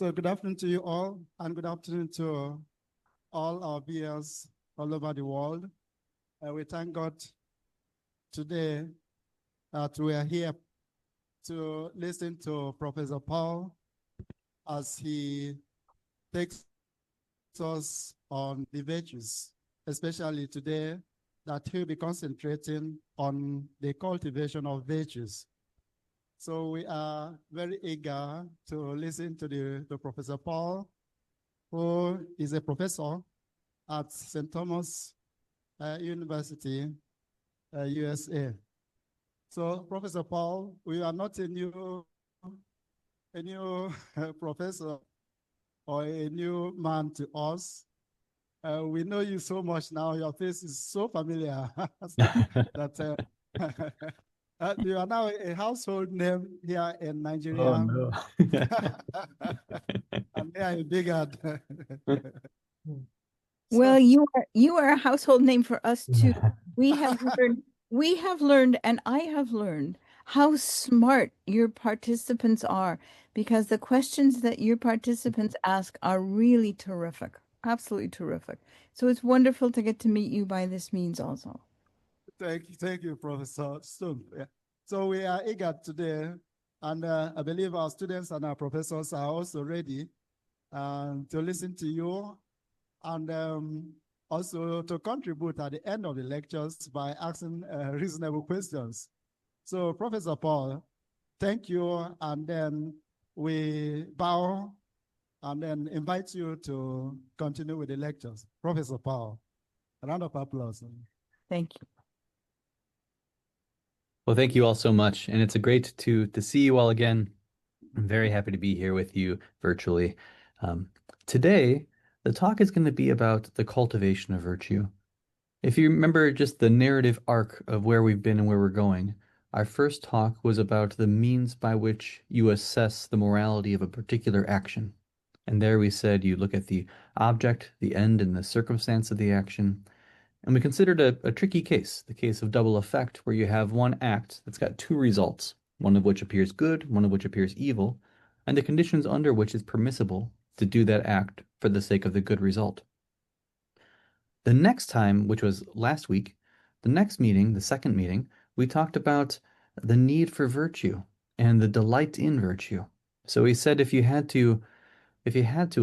So good afternoon to you all, and good afternoon to all our viewers all over the world. We thank God today that we are here to listen to Professor Pawl as he takes us on the virtues, especially today that he'll be concentrating on the cultivation of virtues. So we are very eager to listen to Professor Pawl, who is a professor at St. Thomas University, USA. So Professor Pawl, we are not a new professor or a new man to us. We know you so much now. Your face is so familiar that you are now a household name here in Nigeria. Oh, no. And here in Bigard. Well, you are a household name for us too. We have learned, and I have learned how smart your participants are, because the questions that your participants ask are really terrific, absolutely terrific. So it's wonderful to get to meet you by this means also. Thank you, Professor Stone. Yeah. So we are eager today, and I believe our students and our professors are also ready to listen to you, and also to contribute at the end of the lectures by asking reasonable questions. So Professor Pawl, thank you, and then we bow and then invite you to continue with the lectures. Professor Pawl, a round of applause. Thank you. Well, thank you all so much. And it's great to see you all again. I'm very happy to be here with you virtually. Today, the talk is going to be about the cultivation of virtue. If you remember just the narrative arc of where we've been and where we're going, our first talk was about the means by which you assess the morality of a particular action. And there we said you look at the object, the end, and the circumstance of the action. And we considered a tricky case, the case of double effect, where you have one act that's got two results, one of which appears good, one of which appears evil, and the conditions under which it's permissible to do that act for the sake of the good result. The next time, which was last week, the next meeting, the second meeting, we talked about the need for virtue and the delight in virtue. So we said if you had to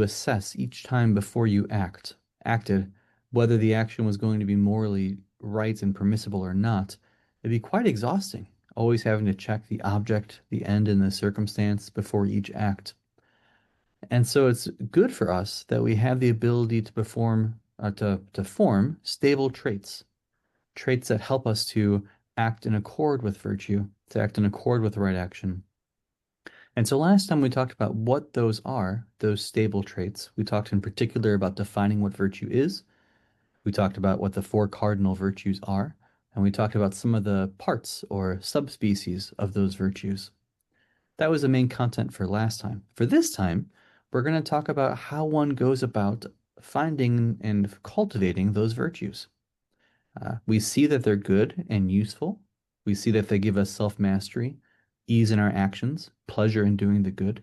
assess each time before you acted, whether the action was going to be morally right and permissible or not, it'd be quite exhausting, always having to check the object, the end, and the circumstance before each act. And so it's good for us that we have the ability to form stable traits that help us to act in accord with virtue, to act in accord with right action. And so last time we talked about what those are, those stable traits. We talked in particular about defining what virtue is. We talked about what the four cardinal virtues are, and we talked about some of the parts or subspecies of those virtues. That was the main content for last time. For this time, we're going to talk about how one goes about finding and cultivating those virtues. We see that they're good and useful. We see that they give us self-mastery, ease in our actions, pleasure in doing the good.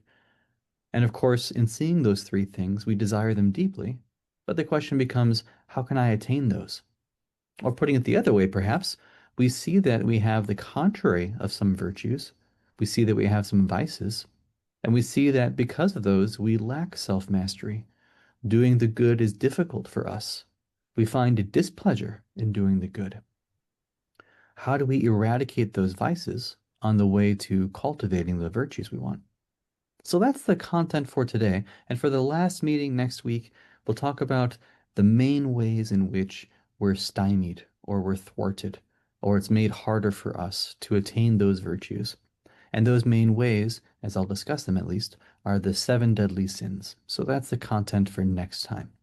And of course, in seeing those three things, we desire them deeply. But the question becomes, how can I attain those? Or putting it the other way, perhaps, we see that we have the contrary of some virtues. We see that we have some vices. And we see that because of those, we lack self-mastery. Doing the good is difficult for us. We find displeasure in doing the good. How do we eradicate those vices on the way to cultivating the virtues we want? So that's the content for today. And for the last meeting next week, we'll talk about the main ways in which we're stymied or we're thwarted, or it's made harder for us to attain those virtues. And those main ways, as I'll discuss them at least, are the 7 deadly sins. So that's the content for next time.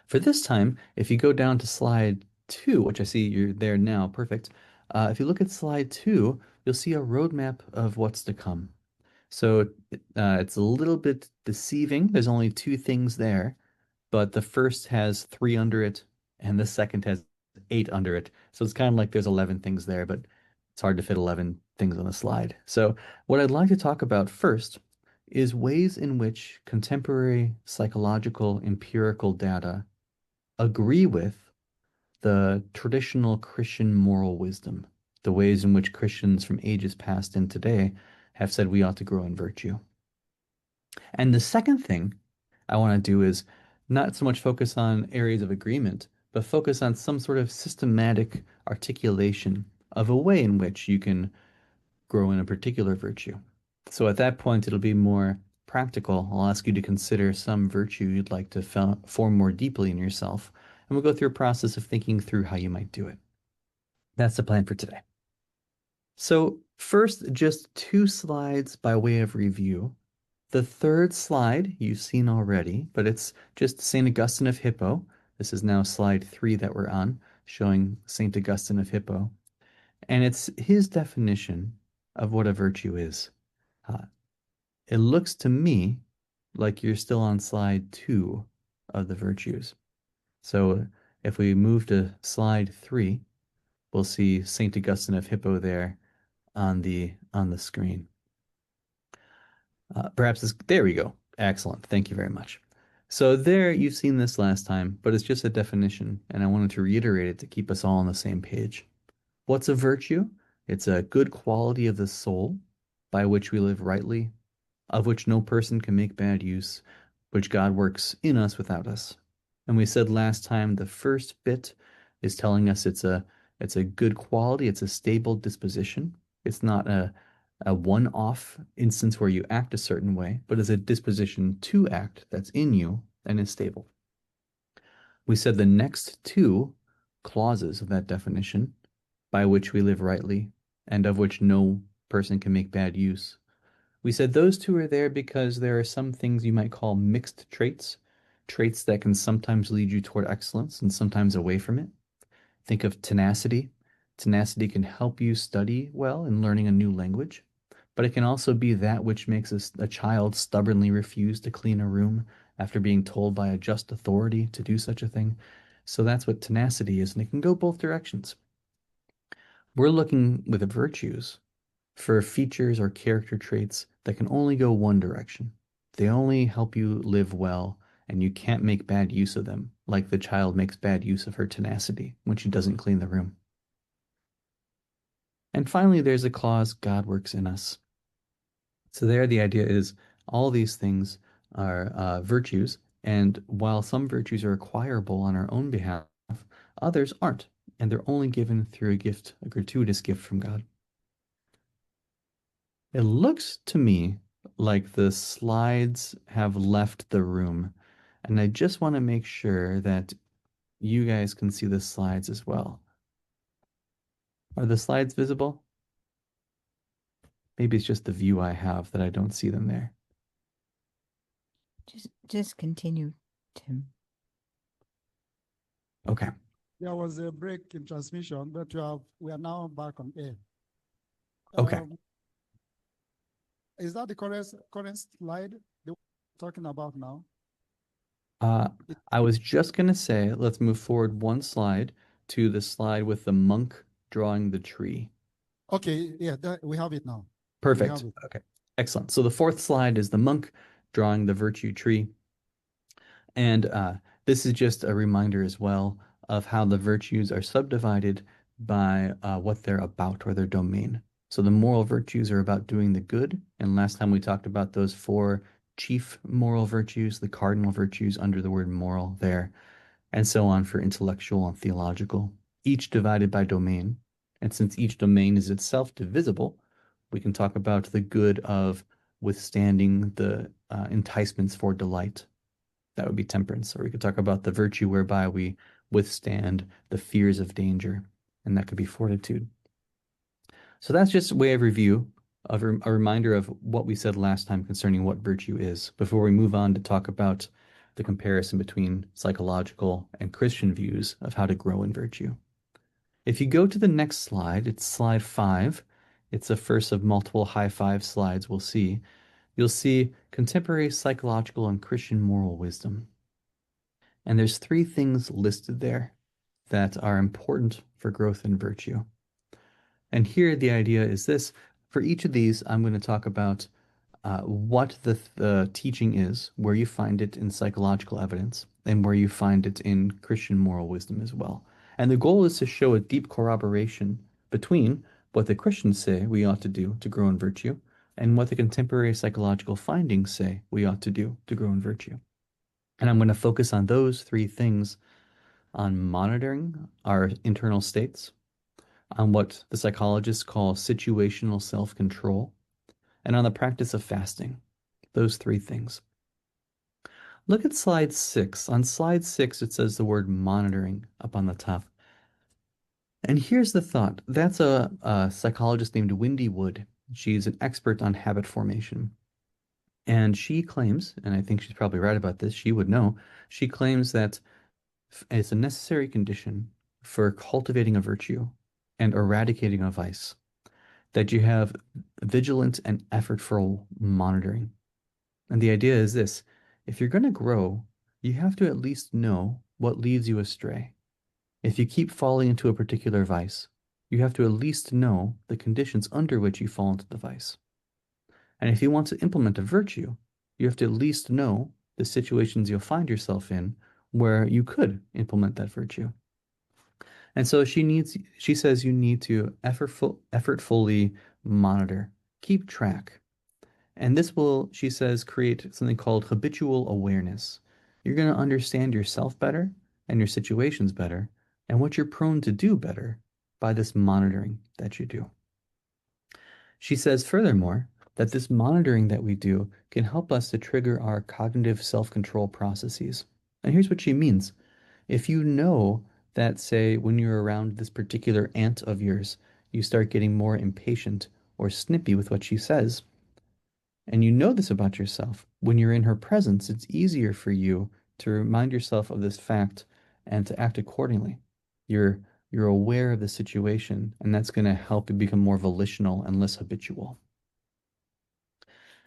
For this time, if you go down to slide 2, which I see you're there now, perfect. If you look at slide 2, you'll see a roadmap of what's to come. So it's a little bit deceiving. There's only 2 things there, but the first has 3 under it, and the second has 8 under it. So it's kind of like there's 11 things there, but it's hard to fit 11 things on a slide. So what I'd like to talk about first is ways in which contemporary psychological empirical data agree with the traditional Christian moral wisdom, the ways in which Christians from ages past and today have said we ought to grow in virtue. And the second thing I want to do is not so much focus on areas of agreement, but focus on some sort of systematic articulation of a way in which you can grow in a particular virtue. So at that point, it'll be more practical. I'll ask you to consider some virtue you'd like to form more deeply in yourself, and we'll go through a process of thinking through how you might do it. That's the plan for today. So first, just 2 slides by way of review. The third slide you've seen already, but it's just St. Augustine of Hippo. This is now slide 3 that we're on, showing St. Augustine of Hippo. And it's his definition of what a virtue is. It looks to me like you're still on slide 2 of the virtues. So if we move to slide 3, we'll see St. Augustine of Hippo there on the screen. There we go. Excellent. Thank you very much. So there, you've seen this last time, but it's just a definition, and I wanted to reiterate it to keep us all on the same page. What's a virtue? It's a good quality of the soul by which we live rightly, of which no person can make bad use, which God works in us without us. And we said last time the first bit is telling us it's a good quality, it's a stable disposition. It's not a one-off instance where you act a certain way, but is a disposition to act that's in you and is stable. We said the next 2 clauses of that definition, by which we live rightly, and of which no person can make bad use. We said those 2 are there because there are some things you might call mixed traits, traits that can sometimes lead you toward excellence and sometimes away from it. Think of tenacity. Tenacity can help you study well in learning a new language, but it can also be that which makes a child stubbornly refuse to clean a room after being told by a just authority to do such a thing. So that's what tenacity is, and it can go both directions. We're looking with the virtues for features or character traits that can only go one direction. They only help you live well, and you can't make bad use of them, like the child makes bad use of her tenacity when she doesn't clean the room. And finally, there's a clause, God works in us. So there the idea is all these things are virtues, and while some virtues are acquirable on our own behalf, others aren't, and they're only given through a gift, a gratuitous gift from God. It looks to me like the slides have left the room, and I just want to make sure that you guys can see the slides as well. Are the slides visible? Maybe it's just the view I have that I don't see them there. Just continue, Tim. Okay. There was a break in transmission, but we are now back on air. Okay. Is that the current slide that we're talking about now? I was just going to say, let's move forward 1 slide to the slide with the monk drawing the tree. Okay, yeah, we have it now. Perfect. Okay, excellent. So the 4th slide is the monk drawing the virtue tree. And this is just a reminder as well of how the virtues are subdivided by what they're about or their domain. So the moral virtues are about doing the good. And last time we talked about those 4 chief moral virtues, the cardinal virtues under the word moral there, and so on for intellectual and theological, each divided by domain. And since each domain is itself divisible, we can talk about the good of withstanding the enticements for delight. That would be temperance. Or we could talk about the virtue whereby we withstand the fears of danger, and that could be fortitude. So that's just a way of review, of a reminder of what we said last time concerning what virtue is, before we move on to talk about the comparison between psychological and Christian views of how to grow in virtue. If you go to the next slide, it's slide 5. It's the first of multiple high 5 slides we'll see. You'll see contemporary psychological and Christian moral wisdom. And there's 3 things listed there that are important for growth in virtue. And here the idea is this. For each of these, I'm going to talk about what the teaching is, where you find it in psychological evidence, and where you find it in Christian moral wisdom as well. And the goal is to show a deep corroboration between what the Christians say we ought to do to grow in virtue and what the contemporary psychological findings say we ought to do to grow in virtue. And I'm going to focus on those three things: on monitoring our internal states, on what the psychologists call situational self-control, and on the practice of fasting. Those three things. Look at slide 6. On slide 6, it says the word monitoring up on the top. And here's the thought. That's a psychologist named Wendy Wood. She's an expert on habit formation. And she claims, and I think she's probably right about this, she would know, she claims that it's a necessary condition for cultivating a virtue and eradicating a vice that you have vigilant and effortful monitoring. And the idea is this: if you're going to grow, you have to at least know what leads you astray. If you keep falling into a particular vice, you have to at least know the conditions under which you fall into the vice. And if you want to implement a virtue, you have to at least know the situations you'll find yourself in where you could implement that virtue. And so she says you need to effortfully monitor, keep track. And this will, she says, create something called habitual awareness. You're going to understand yourself better and your situations better and what you're prone to do better by this monitoring that you do. She says, furthermore, that this monitoring that we do can help us to trigger our cognitive self-control processes. And here's what she means. If you know that, say, when you're around this particular aunt of yours, you start getting more impatient or snippy with what she says, and you know this about yourself, when you're in her presence, it's easier for you to remind yourself of this fact and to act accordingly. You're aware of the situation, and that's going to help you become more volitional and less habitual.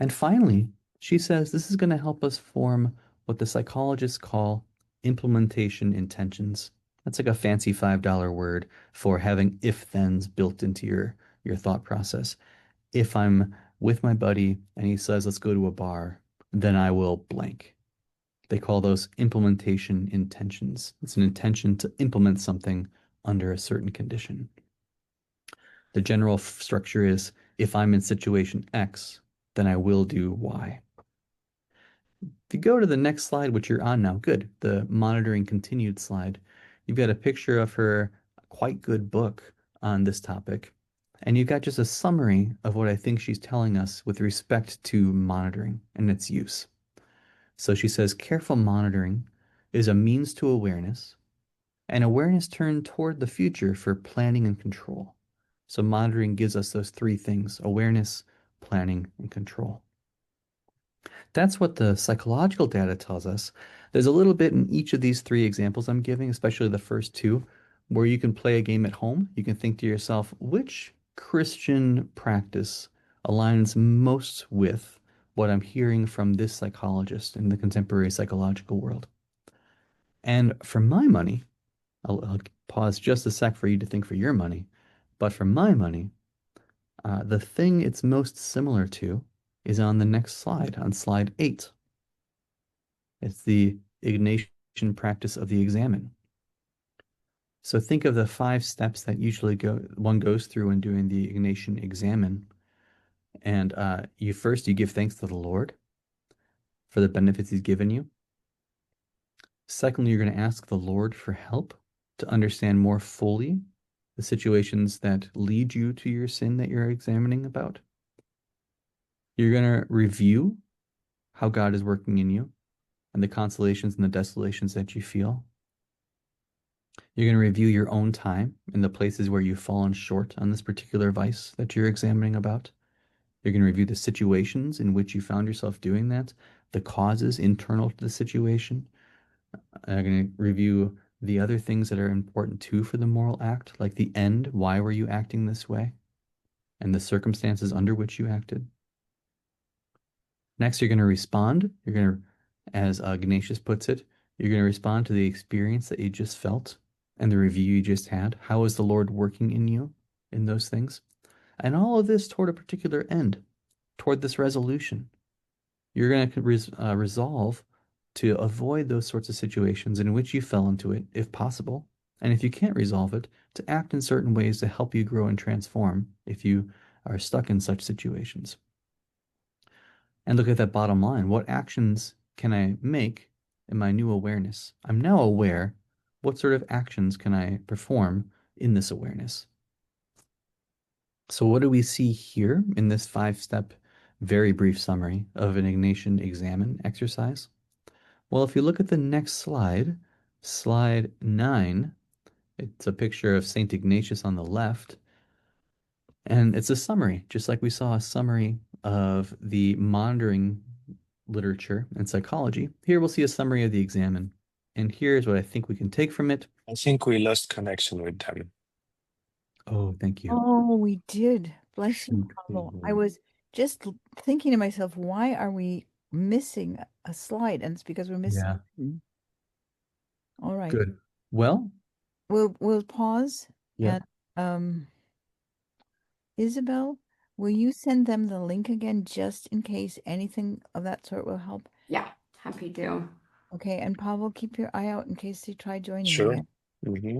And finally, she says this is going to help us form what the psychologists call implementation intentions. That's like a fancy $5 word for having if-thens built into your thought process. If I'm with my buddy and he says, let's go to a bar, then I will blank. They call those implementation intentions. It's an intention to implement something under a certain condition. The general structure is, if I'm in situation X, then I will do Y. If you go to the next slide, which you're on now, good, the monitoring continued slide, you've got a picture of her quite good book on this topic. And you've got just a summary of what I think she's telling us with respect to monitoring and its use. So she says, careful monitoring is a means to awareness, and awareness turned toward the future for planning and control. So monitoring gives us those three things: awareness, planning, and control. That's what the psychological data tells us. There's a little bit in each of these three examples I'm giving, especially the first two, where you can play a game at home. You can think to yourself, which Christian practice aligns most with what I'm hearing from this psychologist in the contemporary psychological world? And for my money, I'll pause just a sec for you to think for your money, but for my money, the thing it's most similar to is on the next slide, on slide 8. It's the Ignatian practice of the examen. So think of the 5 steps that usually one goes through when doing the Ignatian examen. And you give thanks to the Lord for the benefits he's given you. Secondly, you're going to ask the Lord for help to understand more fully the situations that lead you to your sin that you're examining about. You're going to review how God is working in you and the consolations and the desolations that you feel. You're going to review your own time and the places where you've fallen short on this particular vice that you're examining about. You're going to review the situations in which you found yourself doing that, the causes internal to the situation. You're going to review the other things that are important too for the moral act, like the end, why were you acting this way, and the circumstances under which you acted. Next, you're going to respond. You're going to, as Ignatius puts it, you're going to respond to the experience that you just felt and the review you just had. How is the Lord working in you in those things? And all of this toward a particular end. toward this resolution. You're going to resolve to avoid those sorts of situations in which you fell into it, if possible. And if you can't resolve it, to act in certain ways to help you grow and transform if you are stuck in such situations. And look at that bottom line. What actions can I make in my new awareness? I'm now aware. What sort of actions can I perform in this awareness? So what do we see here in this 5-step, very brief summary of an Ignatian examine exercise? Well, if you look at the next slide, slide 9, it's a picture of St. Ignatius on the left, and it's a summary, just like we saw a summary of the monitoring literature and psychology. Here we'll see a summary of the examine, and here's what I think we can take from it. I think we lost connection with them. Oh, thank you. Oh, we did. Bless you, Shoot. Pawl. I was just thinking to myself, why are we missing a slide? And it's because we're missing. Yeah. All right. Good. Well, We'll pause. yeah. And Isabel, will you send them the link again just in case anything of that sort will help? Yeah, happy to. Okay, and Pavel, keep your eye out in case they try joining Sure. again. Mm-hmm.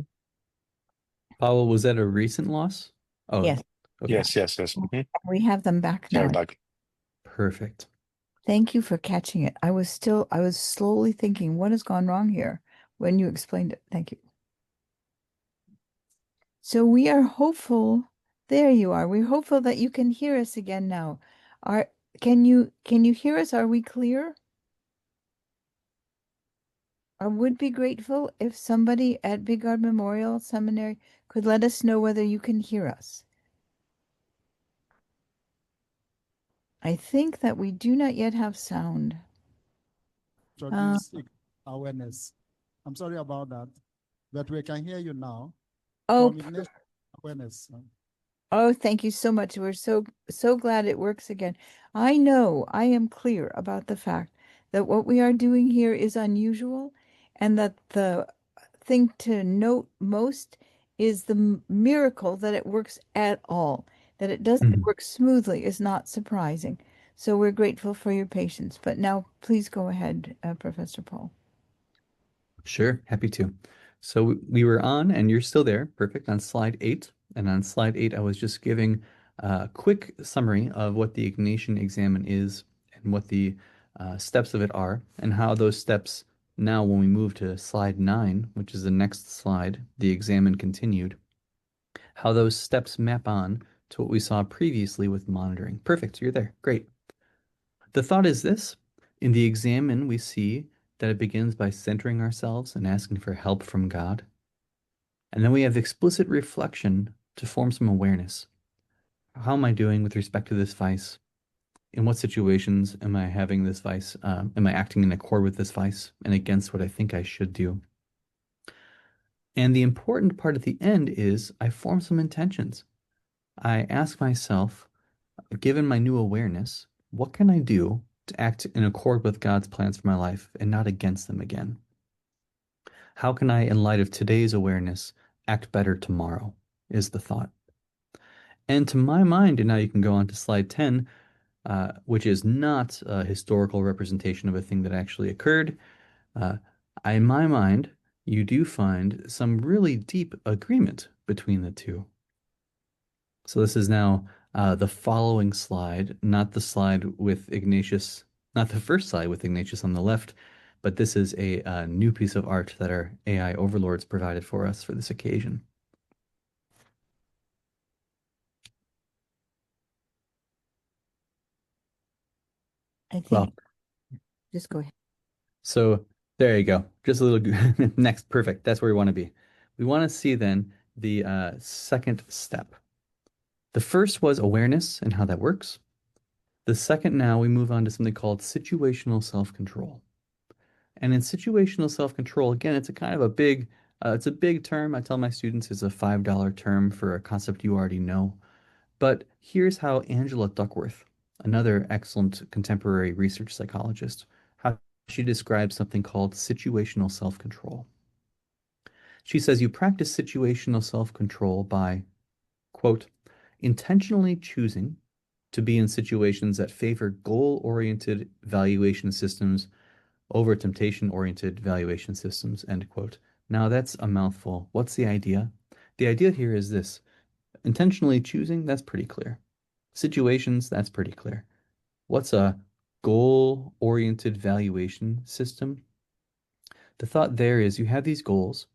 Pawl, was that a recent loss? Oh, Yes. okay. Yes. Mm-hmm. We have them back now. They're back. Perfect. Thank you for catching it. I was slowly thinking, what has gone wrong here when you explained it. Thank you. So we are hopeful. There you are. We're hopeful that you can hear us again now. Can you hear us? Are we clear? I would be grateful if somebody at Bigard Memorial Seminary could let us know whether you can hear us. I think that we do not yet have sound. Introduce awareness. I'm sorry about that, but we can hear you now. Oh, From Ignatian awareness. oh, thank you so much. We're so glad it works again. I know I am clear about the fact that what we are doing here is unusual, and that the thing to note most is the miracle that it works at all. That it doesn't work smoothly is not surprising. So we're grateful for your patience. But now, please go ahead, Professor Pawl. Sure, happy to. So we were on, and you're still there, perfect, on slide 8. And on slide 8, I was just giving a quick summary of what the Ignatian examine is and what the steps of it are, and how those steps, now when we move to slide 9, which is the next slide, the examine continued, how those steps map on to what we saw previously with monitoring. Perfect, you're there, great. The thought is this: in the examine, we see that it begins by centering ourselves and asking for help from God. And then we have explicit reflection to form some awareness. How am I doing with respect to this vice? In what situations am I having this vice? Am I acting in accord with this vice and against what I think I should do? And the important part at the end is I form some intentions. I ask myself, given my new awareness, what can I do to act in accord with God's plans for my life and not against them again? How can I, in light of today's awareness, act better tomorrow, is the thought. And to my mind, and now you can go on to slide 10, which is not a historical representation of a thing that actually occurred. In my mind, you do find some really deep agreement between the two. So this is now the following slide, not the slide with Ignatius, not the first slide with Ignatius on the left, but this is a new piece of art that our AI overlords provided for us for this occasion. I think. Well, just go ahead. So there you go. Just a little next. Perfect. That's where we want to be. We want to see then the second step. The first was awareness and how that works. The second, now we move on to something called situational self-control. And in situational self-control, again, it's a kind of a big, it's a big term. I tell my students it's a $5 term for a concept you already know. But here's how Angela Duckworth, another excellent contemporary research psychologist, how she describes something called situational self-control. She says you practice situational self-control by, quote, intentionally choosing to be in situations that favor goal-oriented valuation systems over temptation-oriented valuation systems, end quote. Now that's a mouthful. What's the idea? The idea here is this. Intentionally choosing, that's pretty clear. Situations, that's pretty clear. What's a goal-oriented valuation system? The thought there is you have these goals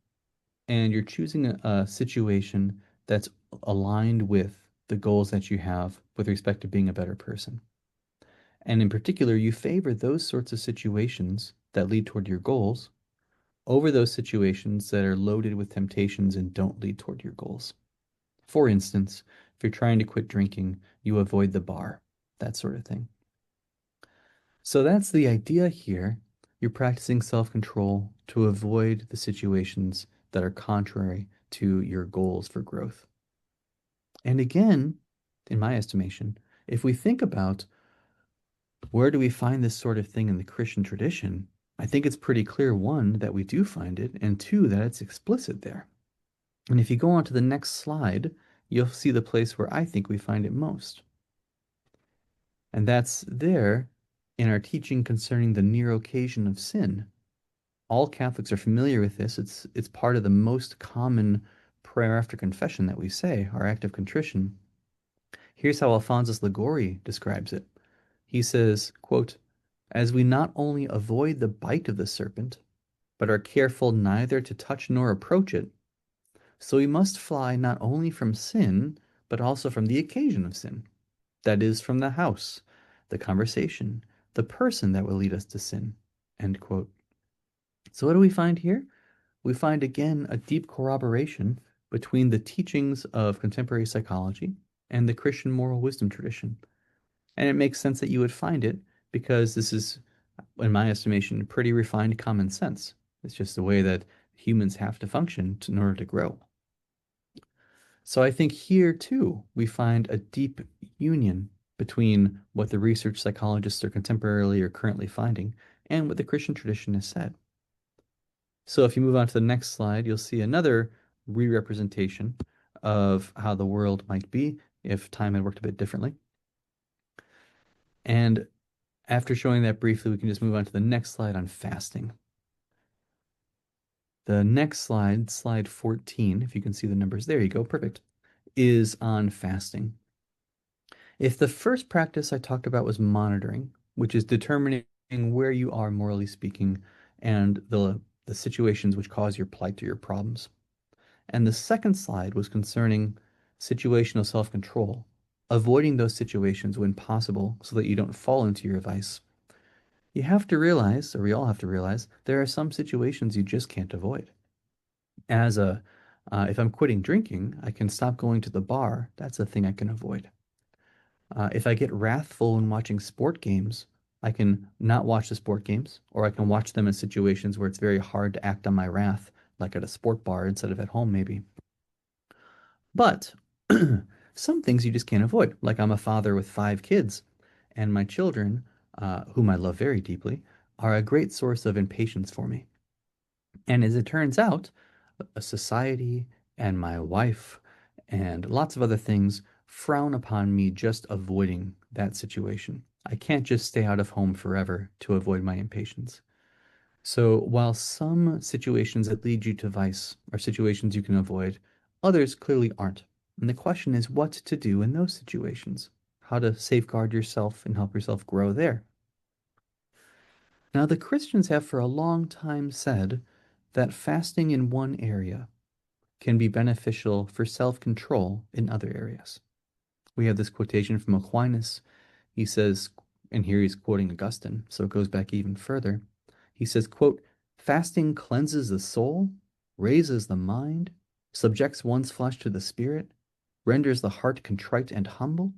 and you're choosing a situation that's aligned with the goals that you have with respect to being a better person. And in particular, you favor those sorts of situations that lead toward your goals over those situations that are loaded with temptations and don't lead toward your goals. For instance, if you're trying to quit drinking, you avoid the bar, that sort of thing. So that's the idea here. You're practicing self-control to avoid the situations that are contrary to your goals for growth. And again, in my estimation, if we think about where do we find this sort of thing in the Christian tradition, I think it's pretty clear, one, that we do find it, and two, that it's explicit there. And if you go on to the next slide, you'll see the place where I think we find it most. And that's there in our teaching concerning the near occasion of sin. All Catholics are familiar with this. It's part of the most common prayer after confession that we say, our act of contrition. Here's how Alphonsus Liguori describes it. He says, quote, "As we not only avoid the bite of the serpent, but are careful neither to touch nor approach it, so we must fly not only from sin, but also from the occasion of sin. That is, from the house, the conversation, the person that will lead us to sin." End quote. So what do we find here? We find again a deep corroboration between the teachings of contemporary psychology and the Christian moral wisdom tradition. And it makes sense that you would find it because this is, in my estimation, pretty refined common sense. It's just the way that humans have to function in order to grow. So I think here, too, we find a deep union between what the research psychologists are contemporarily or currently finding and what the Christian tradition has said. So if you move on to the next slide, you'll see another re-representation of how the world might be if time had worked a bit differently. And after showing that briefly, we can just move on to the next slide on fasting. The next slide, slide 14, if you can see the numbers, there you go, perfect, is on fasting. If the first practice I talked about was monitoring, which is determining where you are morally speaking and the situations which cause your plight or your problems, and the second slide was concerning situational self-control, avoiding those situations when possible so that you don't fall into your vice, you have to realize, or we all have to realize, there are some situations you just can't avoid. If I'm quitting drinking, I can stop going to the bar. That's a thing I can avoid. If I get wrathful when watching sport games, I can not watch the sport games, or I can watch them in situations where it's very hard to act on my wrath, like at a sport bar instead of at home, maybe. But some things you just can't avoid. Like I'm a father with 5 kids, and my children, whom I love very deeply, are a great source of impatience for me. And as it turns out, a society and my wife and lots of other things frown upon me just avoiding that situation. I can't just stay out of home forever to avoid my impatience. So while some situations that lead you to vice are situations you can avoid, others clearly aren't. And the question is what to do in those situations, how to safeguard yourself and help yourself grow there. Now, the Christians have for a long time said that fasting in one area can be beneficial for self-control in other areas. We have this quotation from Aquinas. He says, and here he's quoting Augustine, so it goes back even further. He says, quote, "Fasting cleanses the soul, raises the mind, subjects one's flesh to the spirit, renders the heart contrite and humble,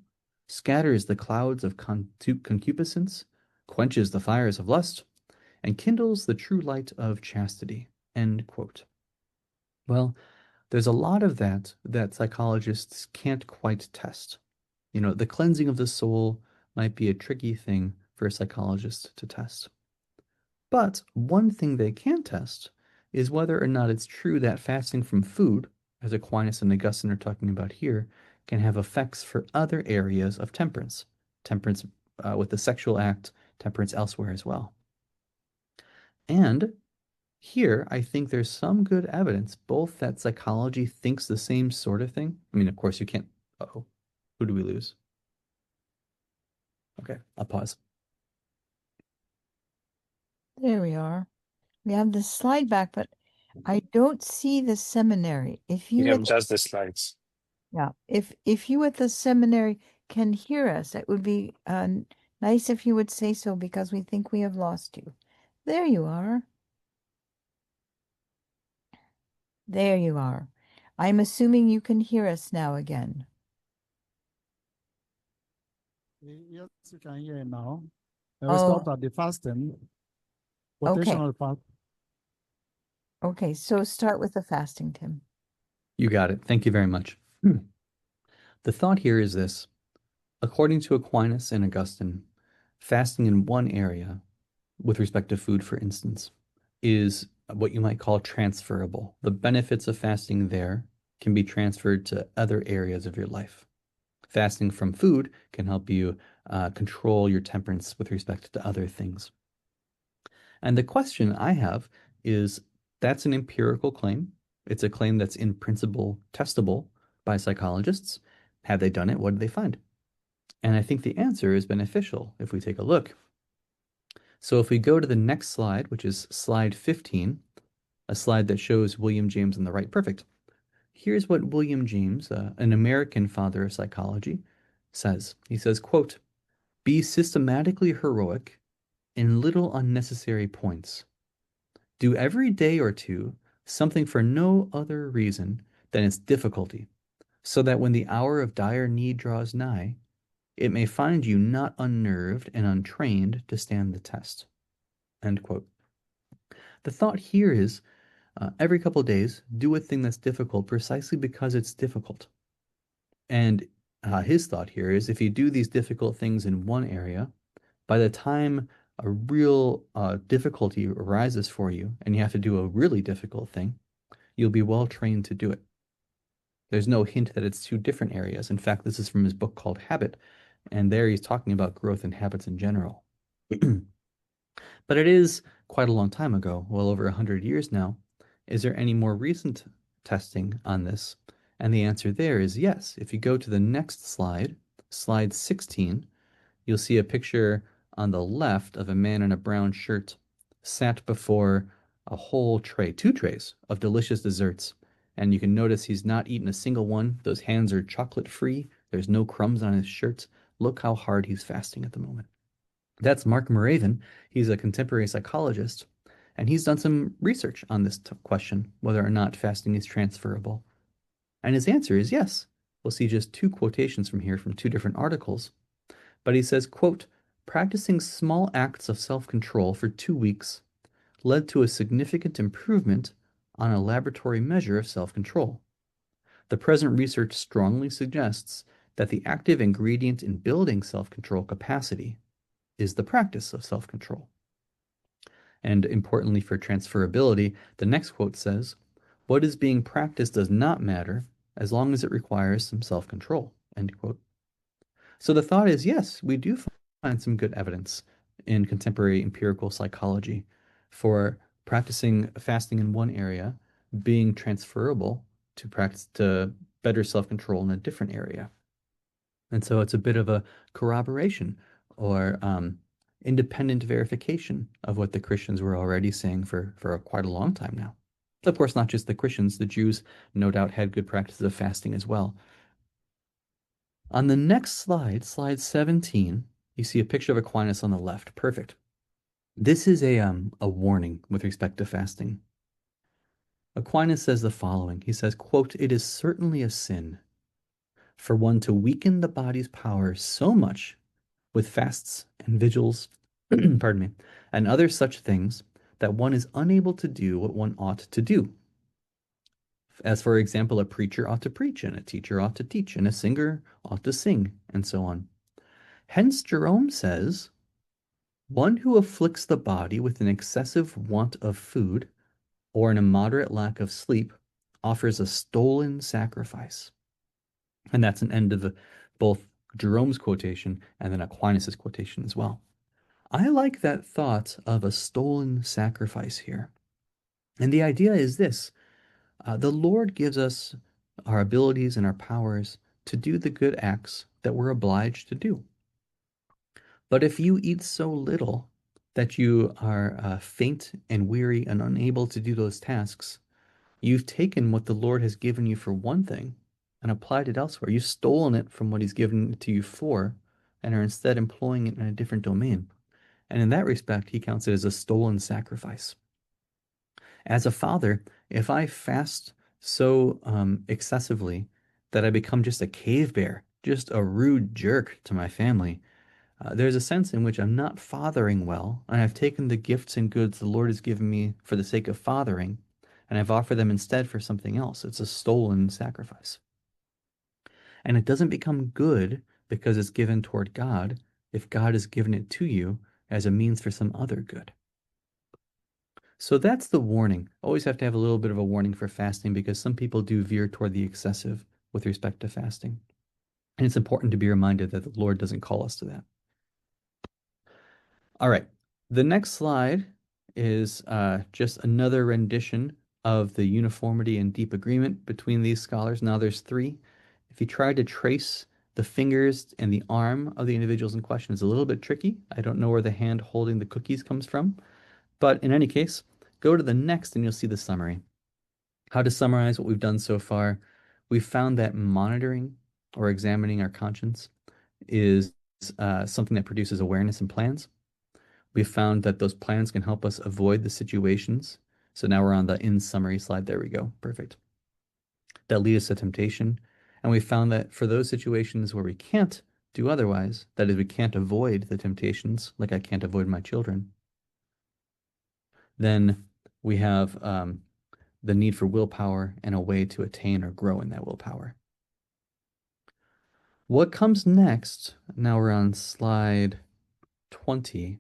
scatters the clouds of concupiscence, quenches the fires of lust, and kindles the true light of chastity." End quote. Well, there's a lot of that psychologists can't quite test. You know, the cleansing of the soul might be a tricky thing for a psychologist to test. But one thing they can test is whether or not it's true that fasting from food, as Aquinas and Augustine are talking about here, can have effects for other areas of temperance, temperance with the sexual act, temperance elsewhere as well. And here, I think there's some good evidence, both that psychology thinks the same sort of thing. I mean, of course, you can't. Uh-oh, who do we lose? Okay, I'll pause. There we are. We have the slide back, but I don't see the seminary. If We you have at just the slides. yeah, if you at the seminary can hear us, it would be nice if you would say so because we think we have lost you. There you are. There you are. I'm assuming you can hear us now again. Yes, you can hear it now. We Oh, start at the fasting, okay. quotational fast. Okay, so start with the fasting, Tim. You got it. Thank you very much. The thought here is this. According to Aquinas and Augustine, fasting in one area, with respect to food, for instance, is what you might call transferable. The benefits of fasting there can be transferred to other areas of your life. Fasting from food can help you control your temperance with respect to other things. And the question I have is, that's an empirical claim. It's a claim that's in principle testable by psychologists. Have they done it? What did they find? And I think the answer is beneficial if we take a look. So if we go to the next slide, which is slide 15, a slide that shows William James on the right. Perfect. Here's what William James, an American father of psychology, says. He says, quote, "Be systematically heroic in little unnecessary points. Do every day or two something for no other reason than its difficulty, so that when the hour of dire need draws nigh, it may find you not unnerved and untrained to stand the test." End quote. The thought here is every couple of days, do a thing that's difficult precisely because it's difficult. And his thought here is if you do these difficult things in one area, by the time a real difficulty arises for you and you have to do a really difficult thing, you'll be well trained to do it. There's no hint that it's two different areas. In fact, this is from his book called Habit, and there he's talking about growth in habits in general. But it is quite a long time ago, well over 100 years now. Is there any more recent testing on this? And the answer there is yes. If you go to the next slide, slide 16, you'll see a picture on the left of a man in a brown shirt sat before a whole tray, two trays of delicious desserts. And you can notice he's not eaten a single one. Those hands are chocolate free. There's no crumbs on his shirt. Look how hard he's fasting at the moment. That's Mark Moraven. He's a contemporary psychologist, and he's done some research on this question, whether or not fasting is transferable. And his answer is yes. We'll see just two quotations from here from two different articles. But he says, quote, "Practicing small acts of self-control for 2 weeks led to a significant improvement on a laboratory measure of self-control. The present research strongly suggests that the active ingredient in building self-control capacity is the practice of self-control." And importantly for transferability, the next quote says, "What is being practiced does not matter as long as it requires some self-control." End quote. So the thought is, yes, we do find some good evidence in contemporary empirical psychology for practicing fasting in one area being transferable to practice to better self-control in a different area. And so it's a bit of a corroboration or independent verification of what the Christians were already saying for quite a long time now. Of course, not just the Christians, the Jews no doubt had good practices of fasting as well. On the next slide, slide 17, you see a picture of Aquinas on the left. Perfect. This is a warning with respect to fasting. Aquinas says the following. He says, quote, "It is certainly a sin for one to weaken the body's power so much with fasts and vigils, pardon me, and other such things that one is unable to do what one ought to do. As for example, a preacher ought to preach, and a teacher ought to teach, and a singer ought to sing, and so on. Hence Jerome says, one who afflicts the body with an excessive want of food or an immoderate lack of sleep offers a stolen sacrifice. And that's an end of both Jerome's quotation and then Aquinas' quotation as well. I like that thought of a stolen sacrifice here. And the idea is this: the Lord gives us our abilities and our powers to do the good acts that we're obliged to do. But if you eat so little that you are faint and weary and unable to do those tasks, you've taken what the Lord has given you for one thing and applied it elsewhere. You've stolen it from what He's given it to you for and are instead employing it in a different domain. And in that respect, He counts it as a stolen sacrifice. As a father, if I fast so excessively that I become just a cave bear, just a rude jerk to my family, there's a sense in which I'm not fathering well, and I've taken the gifts and goods the Lord has given me for the sake of fathering, and I've offered them instead for something else. It's a stolen sacrifice. And it doesn't become good because it's given toward God if God has given it to you as a means for some other good. So that's the warning. Always have to have a little bit of a warning for fasting because some people do veer toward the excessive with respect to fasting. And it's important to be reminded that the Lord doesn't call us to that. All right. The next slide is just another rendition of the uniformity and deep agreement between these scholars. Now there's three. If you try to trace the fingers and the arm of the individuals in question, it's a little bit tricky. I don't know where the hand holding the cookies comes from. But in any case, go to the next and you'll see the summary. How to summarize what we've done so far. We've found that monitoring or examining our conscience is something that produces awareness and plans. We've found that those plans can help us avoid the situations. So now we're on the in summary slide. There we go. Perfect. That lead us to temptation. And we found that for those situations where we can't do otherwise, that is, we can't avoid the temptations, like I can't avoid my children, then we have the need for willpower and a way to attain or grow in that willpower. What comes next, now we're on slide 20.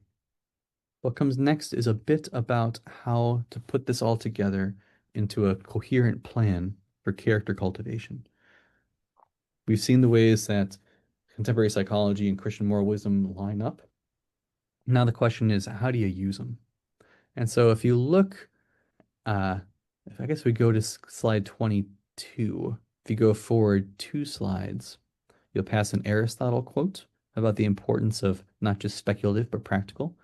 What comes next is a bit about how to put this all together into a coherent plan for character cultivation. We've seen the ways that contemporary psychology and Christian moral wisdom line up. Now the question is, how do you use them? And so if you look, I guess we go to slide 22. If you go forward 2 slides, you'll pass an Aristotle quote about the importance of not just speculative, but practical.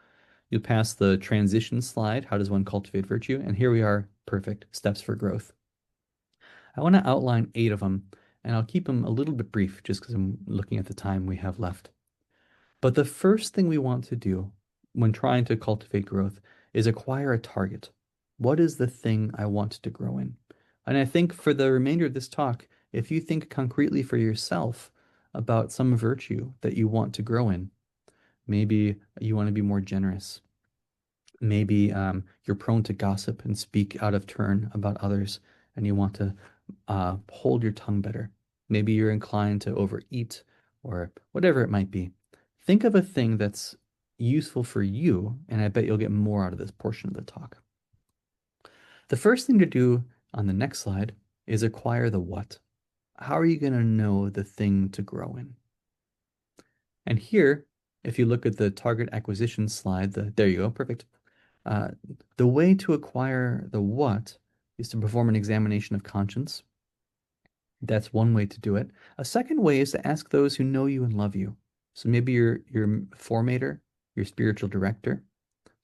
You'll pass the transition slide, how does one cultivate virtue? And here we are, perfect, steps for growth. I want to outline 8 of them, and I'll keep them a little bit brief just because I'm looking at the time we have left. But the first thing we want to do when trying to cultivate growth is acquire a target. What is the thing I want to grow in? And I think for the remainder of this talk, if you think concretely for yourself about some virtue that you want to grow in, maybe you want to be more generous. Maybe you're prone to gossip and speak out of turn about others, and you want to hold your tongue better. Maybe you're inclined to overeat or whatever it might be. Think of a thing that's useful for you, and I bet you'll get more out of this portion of the talk. The first thing to do on the next slide is acquire the what. How are you going to know the thing to grow in? And here, if you look at the target acquisition slide, there you go, perfect. The way to acquire the what is to perform an examination of conscience. That's one way to do it. A second way is to ask those who know you and love you. So maybe your formator, your spiritual director,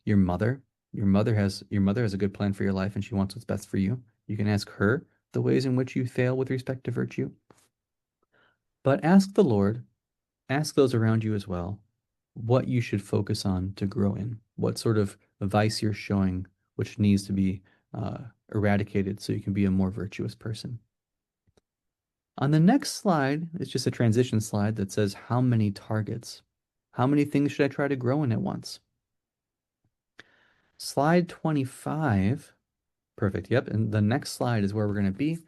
your mother. Your mother has a good plan for your life and she wants what's best for you. You can ask her the ways in which you fail with respect to virtue. But ask the Lord, ask those around you as well, what you should focus on to grow in, what sort of vice you're showing which needs to be eradicated so you can be a more virtuous person. On the next slide, it's just a transition slide that says how many targets, how many things should I try to grow in at once? Slide 25, perfect, yep, and the next slide is where we're going to be.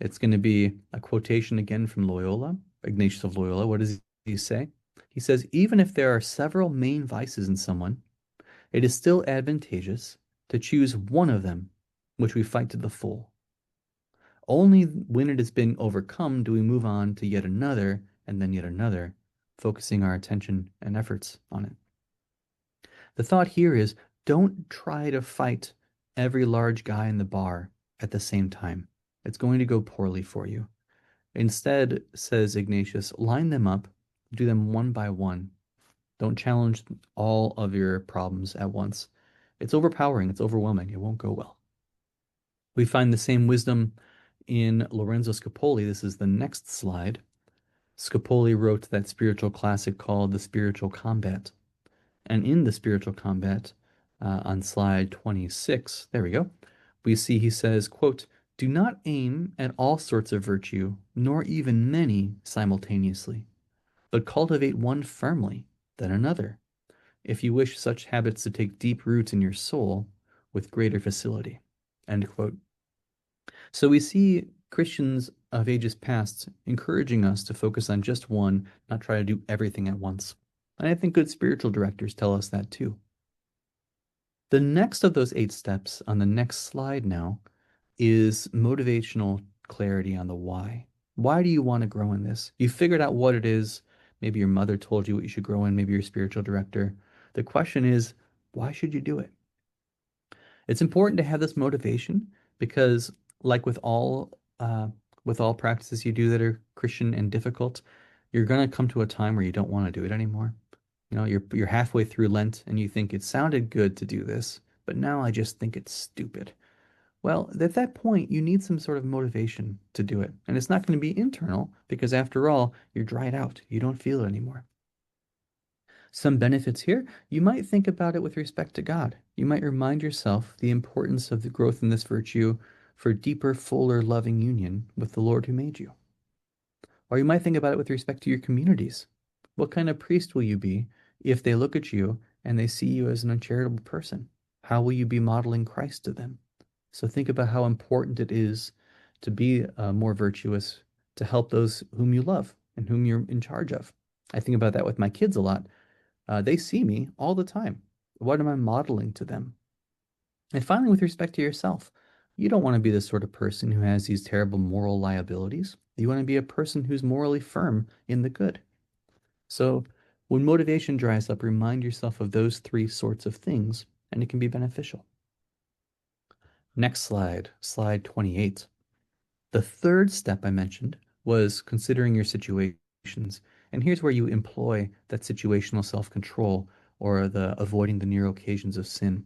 It's going to be a quotation again from Loyola, Ignatius of Loyola. What does he say? He says, even if there are several main vices in someone, it is still advantageous to choose one of them, which we fight to the full. Only when it has been overcome do we move on to yet another and then yet another, focusing our attention and efforts on it. The thought here is don't try to fight every large guy in the bar at the same time. It's going to go poorly for you. Instead, says Ignatius, line them up, do them one by one. Don't challenge all of your problems at once. It's overpowering, it's overwhelming, it won't go well. We find the same wisdom in Lorenzo Scapoli. This is the next slide. Scapoli wrote that spiritual classic called The Spiritual Combat. And in The Spiritual Combat, on slide 26, there we go, we see he says, quote, do not aim at all sorts of virtue, nor even many simultaneously, but cultivate one firmly, then another, if you wish such habits to take deep root in your soul with greater facility. End quote. So we see Christians of ages past encouraging us to focus on just one, not try to do everything at once. And I think good spiritual directors tell us that too. The next of those 8 steps on the next slide now is motivational clarity on the why. Why do you want to grow in this? You figured out what it is. Maybe your mother told you what you should grow in. Maybe your spiritual director. The question is, why should you do it? It's important to have this motivation because, like with all practices you do that are Christian and difficult, you're going to come to a time where you don't want to do it anymore. You know, you're halfway through Lent and you think it sounded good to do this, but now I just think it's stupid. Well, at that point, you need some sort of motivation to do it. And it's not going to be internal because after all, you're dried out. You don't feel it anymore. Some benefits here, you might think about it with respect to God. You might remind yourself the importance of the growth in this virtue for deeper, fuller, loving union with the Lord who made you. Or you might think about it with respect to your communities. What kind of priest will you be if they look at you and they see you as an uncharitable person? How will you be modeling Christ to them? So think about how important it is to be more virtuous, to help those whom you love and whom you're in charge of. I think about that with my kids a lot. They see me all the time. What am I modeling to them? And finally, with respect to yourself, you don't want to be the sort of person who has these terrible moral liabilities. You want to be a person who's morally firm in the good. So when motivation dries up, remind yourself of those 3 sorts of things, and it can be beneficial. Next slide, slide 28. The third step I mentioned was considering your situations. And here's where you employ that situational self-control or the avoiding the near occasions of sin.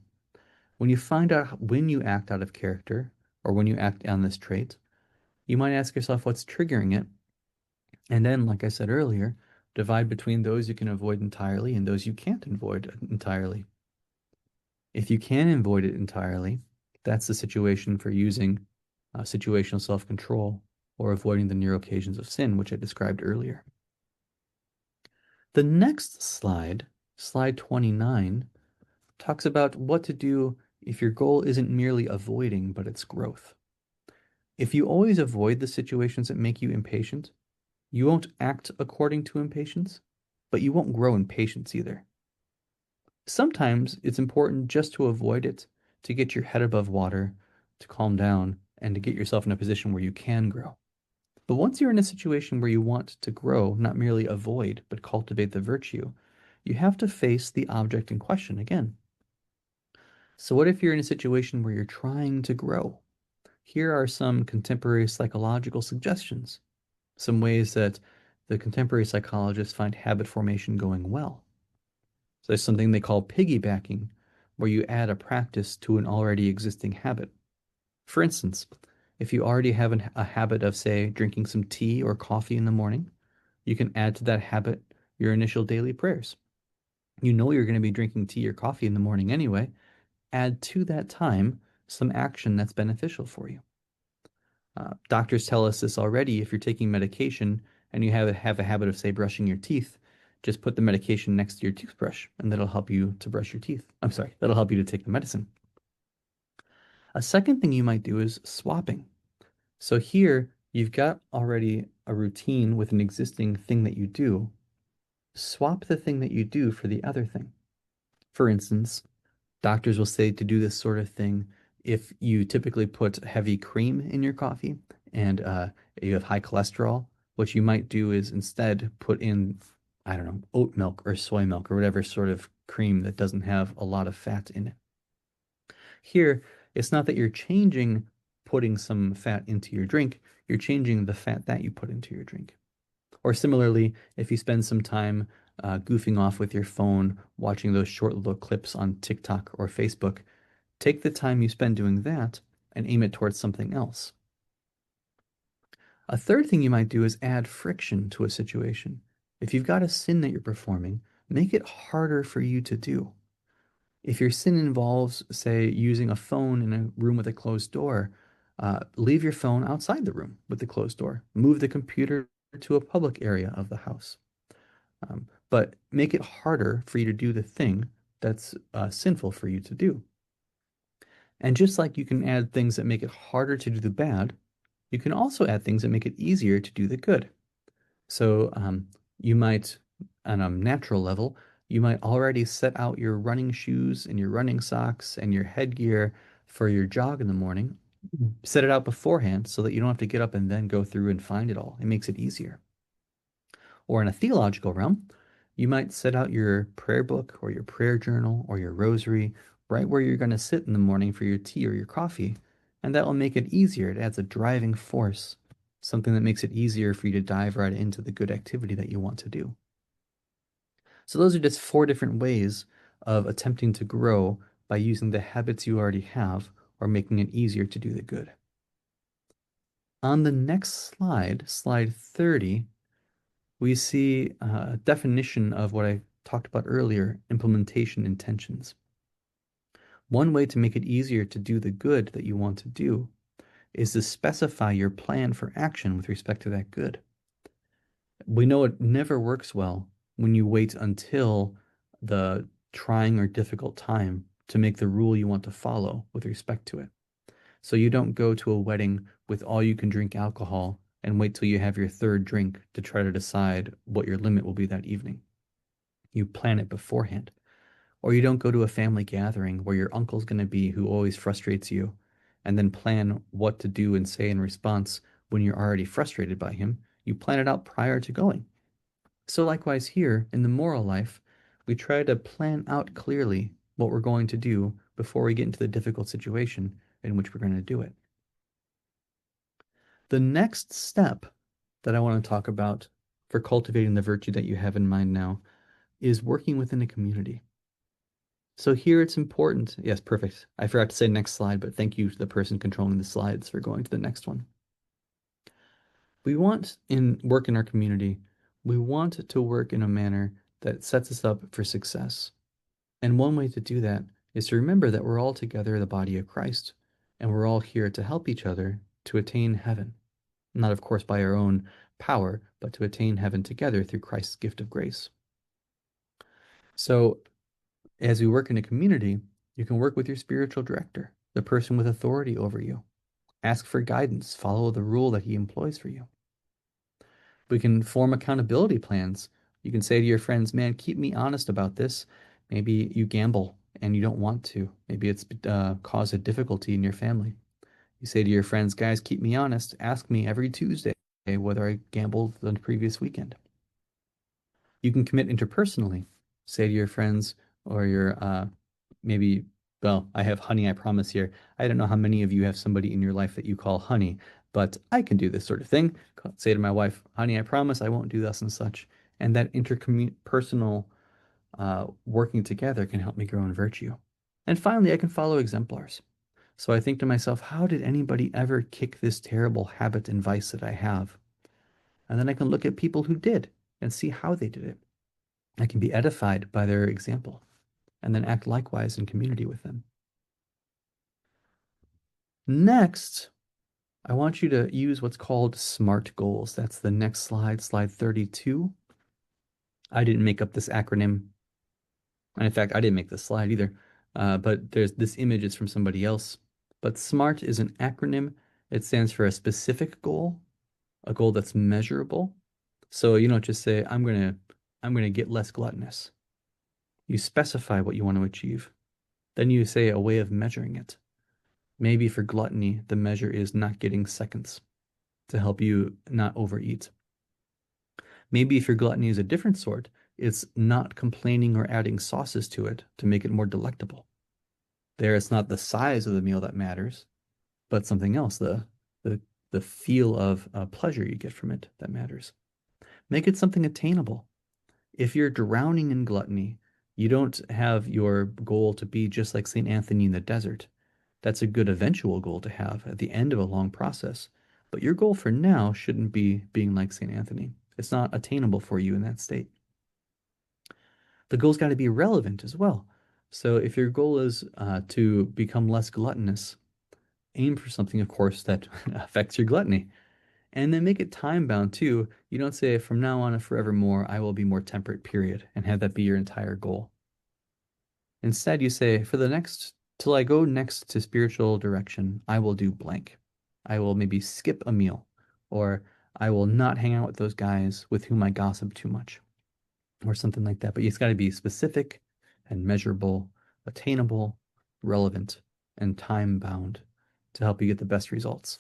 When you find out when you act out of character or when you act on this trait, you might ask yourself what's triggering it. And then, like I said earlier, divide between those you can avoid entirely and those you can't avoid entirely. If you can avoid it entirely, that's the situation for using situational self-control or avoiding the near occasions of sin, which I described earlier. The next slide, slide 29, talks about what to do if your goal isn't merely avoiding, but it's growth. If you always avoid the situations that make you impatient, you won't act according to impatience, but you won't grow in patience either. Sometimes it's important just to avoid it, to get your head above water, to calm down, and to get yourself in a position where you can grow. But once you're in a situation where you want to grow, not merely avoid, but cultivate the virtue, you have to face the object in question again. So what if you're in a situation where you're trying to grow? Here are some contemporary psychological suggestions, some ways that the contemporary psychologists find habit formation going well. So there's something they call piggybacking, where you add a practice to an already existing habit. For instance, if you already have a habit of, say, drinking some tea or coffee in the morning, you can add to that habit your initial daily prayers. You know you're going to be drinking tea or coffee in the morning anyway. Add to that time some action that's beneficial for you. Doctors tell us this already. If you're taking medication and you have a habit of, say, brushing your teeth, just put the medication next to your toothbrush, and that'll help you to brush your teeth. That'll help you to take the medicine. A second thing you might do is swapping. So here, you've got already a routine with an existing thing that you do. Swap the thing that you do for the other thing. For instance, doctors will say to do this sort of thing if you typically put heavy cream in your coffee and you have high cholesterol, what you might do is instead put in, I don't know, oat milk or soy milk or whatever sort of cream that doesn't have a lot of fat in it. Here, it's not that you're changing putting some fat into your drink, you're changing the fat that you put into your drink. Or similarly, if you spend some time goofing off with your phone, watching those short little clips on TikTok or Facebook, take the time you spend doing that and aim it towards something else. A third thing you might do is add friction to a situation. If you've got a sin that you're performing, make it harder for you to do. If your sin involves, say, using a phone in a room with a closed door, leave your phone outside the room with the closed door. Move the computer to a public area of the house. But make it harder for you to do the thing that's sinful for you to do. And just like you can add things that make it harder to do the bad, you can also add things that make it easier to do the good. So you might, on a natural level, you might already set out your running shoes and your running socks and your headgear for your jog in the morning. Set it out beforehand so that you don't have to get up and then go through and find it all. It makes it easier. Or in a theological realm, you might set out your prayer book or your prayer journal or your rosary right where you're going to sit in the morning for your tea or your coffee, and that will make it easier. It adds a driving force, something that makes it easier for you to dive right into the good activity that you want to do. So those are just 4 different ways of attempting to grow by using the habits you already have or making it easier to do the good. On the next slide, slide 30, we see a definition of what I talked about earlier, implementation intentions. One way to make it easier to do the good that you want to do is to specify your plan for action with respect to that good. We know it never works well when you wait until the trying or difficult time to make the rule you want to follow with respect to it. So you don't go to a wedding with all you can drink alcohol and wait till you have your 3rd drink to try to decide what your limit will be that evening. You plan it beforehand. Or you don't go to a family gathering where your uncle's going to be who always frustrates you, and then plan what to do and say in response when you're already frustrated by him. You plan it out prior to going. So likewise here, in the moral life, we try to plan out clearly what we're going to do before we get into the difficult situation in which we're going to do it. The next step that I want to talk about for cultivating the virtue that you have in mind now is working within a community. So here it's important. Yes, perfect. I forgot to say next slide, but thank you to the person controlling the slides for going to the next one. We want work in our community, we want to work in a manner that sets us up for success. And one way to do that is to remember that we're all together the body of Christ, and we're all here to help each other to attain heaven. Not, of course, by our own power, but to attain heaven together through Christ's gift of grace. So as we work in a community, you can work with your spiritual director, the person with authority over you. Ask for guidance, follow the rule that he employs for you. We can form accountability plans. You can say to your friends, man, keep me honest about this. Maybe you gamble and you don't want to. Maybe it's caused a difficulty in your family. You say to your friends, guys, keep me honest. Ask me every Tuesday whether I gambled the previous weekend. You can commit interpersonally. Say to your friends or your maybe, well, I have honey, I promise here. I don't know how many of you have somebody in your life that you call honey, but I can do this sort of thing. Say to my wife, honey, I promise I won't do this and such. And that interpersonal working together can help me grow in virtue. And finally, I can follow exemplars. So I think to myself, how did anybody ever kick this terrible habit and vice that I have? And then I can look at people who did and see how they did it. I can be edified by their example and then act likewise in community with them. Next, I want you to use what's called SMART goals. That's the next slide, slide 32. I didn't make up this acronym. And in fact, I didn't make this slide either. But there's this image is from somebody else. But SMART is an acronym. It stands for a specific goal, a goal that's measurable. So you don't just say, I'm gonna get less gluttonous. You specify what you want to achieve. Then you say a way of measuring it. Maybe for gluttony, the measure is not getting seconds. to help you not overeat. Maybe if your gluttony is a different sort, it's not complaining or adding sauces to it to make it more delectable. There, it's not the size of the meal that matters, but something else, the feel of pleasure you get from it that matters. Make it something attainable. If you're drowning in gluttony, you don't have your goal to be just like St. Anthony in the desert. That's a good eventual goal to have at the end of a long process. But your goal for now shouldn't be being like St. Anthony. It's not attainable for you in that state. The goal's got to be relevant as well. So if your goal is to become less gluttonous, aim for something, of course, that affects your gluttony. And then make it time-bound too. You don't say, from now on and forevermore, I will be more temperate, period, and have that be your entire goal. Instead, you say, till I go next to spiritual direction, I will do blank. I will maybe skip a meal, or I will not hang out with those guys with whom I gossip too much, or something like that. But it's got to be specific and measurable, attainable, relevant, and time-bound to help you get the best results.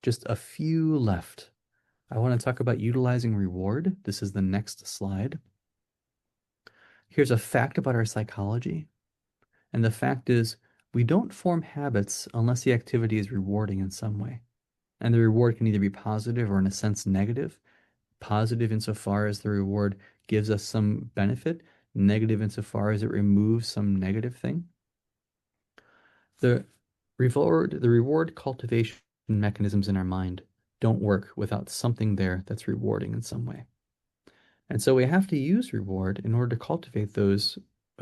Just a few left. I want to talk about utilizing reward. This is the next slide. Here's a fact about our psychology. And the fact is, we don't form habits unless the activity is rewarding in some way. And the reward can either be positive or, in a sense, negative. Positive insofar as the reward gives us some benefit, negative insofar as it removes some negative thing. The reward cultivation mechanisms in our mind don't work without something there that's rewarding in some way. And so we have to use reward in order to cultivate those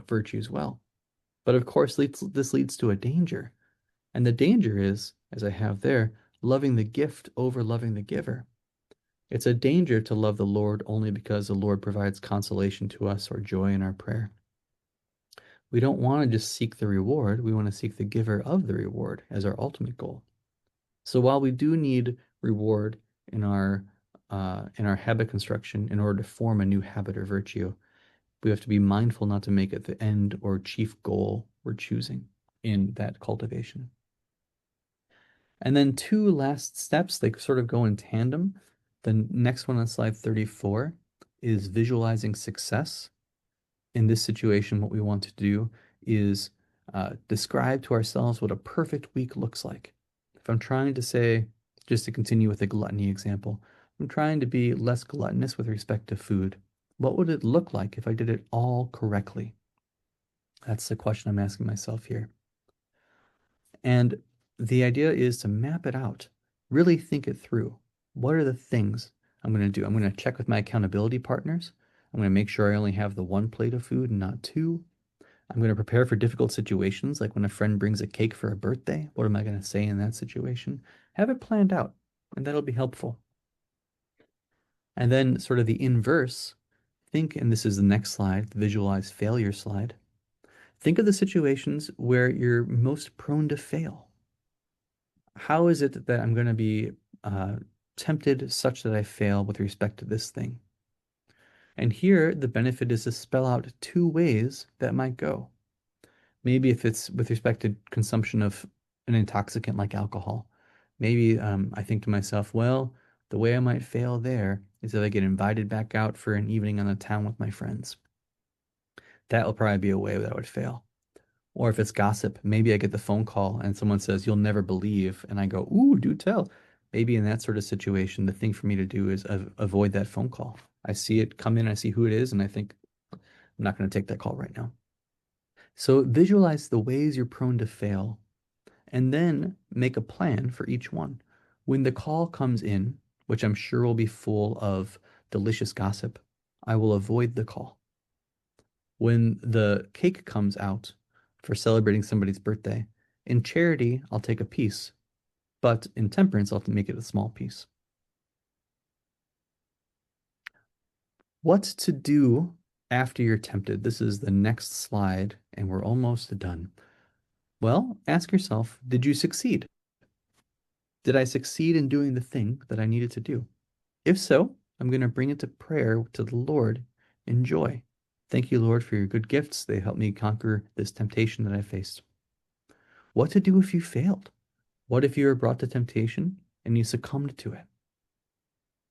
virtues well. But of course, this leads to a danger. And the danger is, as I have there, loving the gift over loving the giver. It's a danger to love the Lord only because the Lord provides consolation to us or joy in our prayer. We don't want to just seek the reward. We want to seek the giver of the reward as our ultimate goal. So while we do need reward in our habit construction in order to form a new habit or virtue, we have to be mindful not to make it the end or chief goal we're choosing in that cultivation. And then two last steps, they sort of go in tandem. The next one on slide 34 is visualizing success. In this situation, what we want to do is describe to ourselves what a perfect week looks like. If I'm trying to say, just to continue with the gluttony example, I'm trying to be less gluttonous with respect to food. What would it look like if I did it all correctly? That's the question I'm asking myself here. And the idea is to map it out, really think it through. What are the things I'm going to do? I'm going to check with my accountability partners. I'm going to make sure I only have the one plate of food and not two. I'm going to prepare for difficult situations, like when a friend brings a cake for a birthday. What am I going to say in that situation? Have it planned out, and that'll be helpful. And then sort of the inverse, think, and this is the next slide, the visualize failure slide. Think of the situations where you're most prone to fail. How is it that I'm going to be tempted such that I fail with respect to this thing? And here, the benefit is to spell out two ways that might go. Maybe if it's with respect to consumption of an intoxicant like alcohol, maybe I think to myself, well, the way I might fail there is if I get invited back out for an evening on the town with my friends. That will probably be a way that I would fail. Or if it's gossip, maybe I get the phone call and someone says, you'll never believe, and I go, ooh, do tell. Maybe in that sort of situation, the thing for me to do is avoid that phone call. I see it come in, I see who it is, and I think, I'm not going to take that call right now. So visualize the ways you're prone to fail, and then make a plan for each one. When the call comes in, which I'm sure will be full of delicious gossip, I will avoid the call. When the cake comes out for celebrating somebody's birthday, in charity, I'll take a piece, but in temperance, I'll make it a small piece. What to do after you're tempted? This is the next slide, and we're almost done. Well, ask yourself, did you succeed? Did I succeed in doing the thing that I needed to do? If so, I'm going to bring it to prayer to the Lord in joy. Thank you, Lord, for your good gifts. They helped me conquer this temptation that I faced. What to do if you failed? What if you are brought to temptation and you succumbed to it?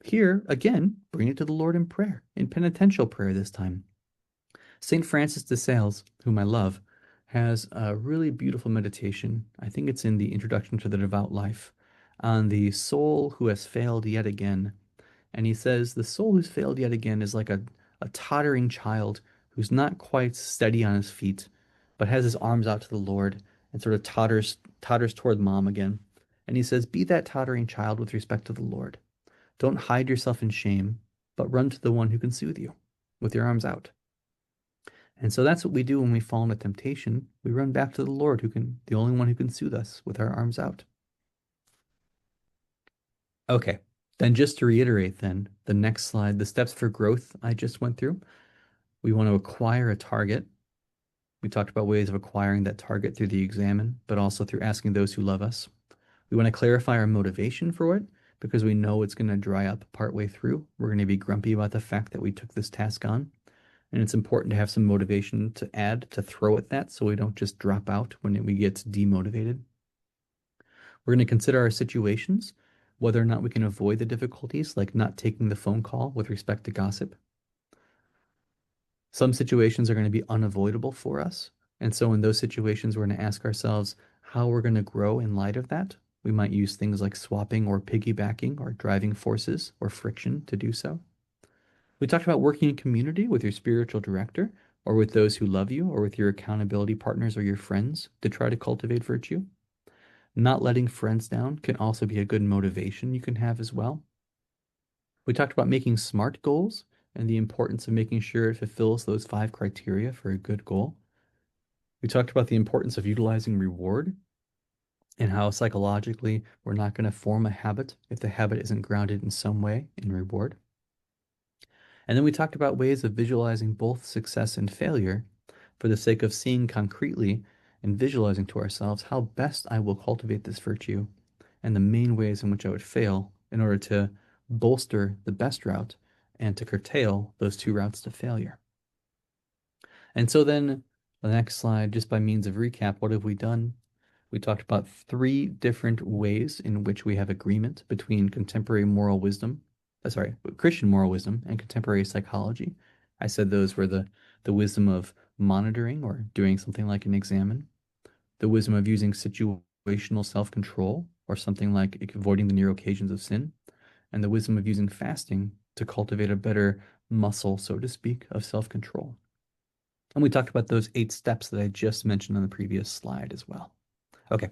Here, again, bring it to the Lord in prayer, in penitential prayer this time. St. Francis de Sales, whom I love, has a really beautiful meditation. I think it's in the Introduction to the Devout Life, on the soul who has failed yet again. And he says the soul who's failed yet again is like a tottering child who's not quite steady on his feet, but has his arms out to the Lord and sort of totters toward mom again. And he says, be that tottering child with respect to the Lord. Don't hide yourself in shame, but run to the one who can soothe you with your arms out. And so that's what we do when we fall into temptation. We run back to the Lord, the only one who can soothe us, with our arms out. Okay, then just to reiterate then, the next slide, the steps for growth I just went through. We want to acquire a target. We talked about ways of acquiring that target through the examen, but also through asking those who love us. We want to clarify our motivation for it, because we know it's going to dry up partway through. We're going to be grumpy about the fact that we took this task on. And it's important to have some motivation to add, to throw at that, so we don't just drop out when we get demotivated. We're going to consider our situations, whether or not we can avoid the difficulties, like not taking the phone call with respect to gossip. Some situations are going to be unavoidable for us. And so in those situations, we're going to ask ourselves how we're going to grow in light of that. We might use things like swapping or piggybacking or driving forces or friction to do so. We talked about working in community with your spiritual director or with those who love you or with your accountability partners or your friends to try to cultivate virtue. Not letting friends down can also be a good motivation you can have as well. We talked about making SMART goals and the importance of making sure it fulfills those 5 criteria for a good goal. We talked about the importance of utilizing reward and how psychologically we're not going to form a habit if the habit isn't grounded in some way in reward. And then we talked about ways of visualizing both success and failure for the sake of seeing concretely and visualizing to ourselves how best I will cultivate this virtue and the main ways in which I would fail in order to bolster the best route and to curtail those 2 routes to failure. And so then the next slide, just by means of recap, what have we done? We talked about 3 different ways in which we have agreement between contemporary moral wisdom, Christian moral wisdom and contemporary psychology. I said those were the wisdom of monitoring or doing something like an examen, the wisdom of using situational self-control or something like avoiding the near occasions of sin, and the wisdom of using fasting to cultivate a better muscle, so to speak, of self-control. And we talked about those 8 steps that I just mentioned on the previous slide as well. Okay,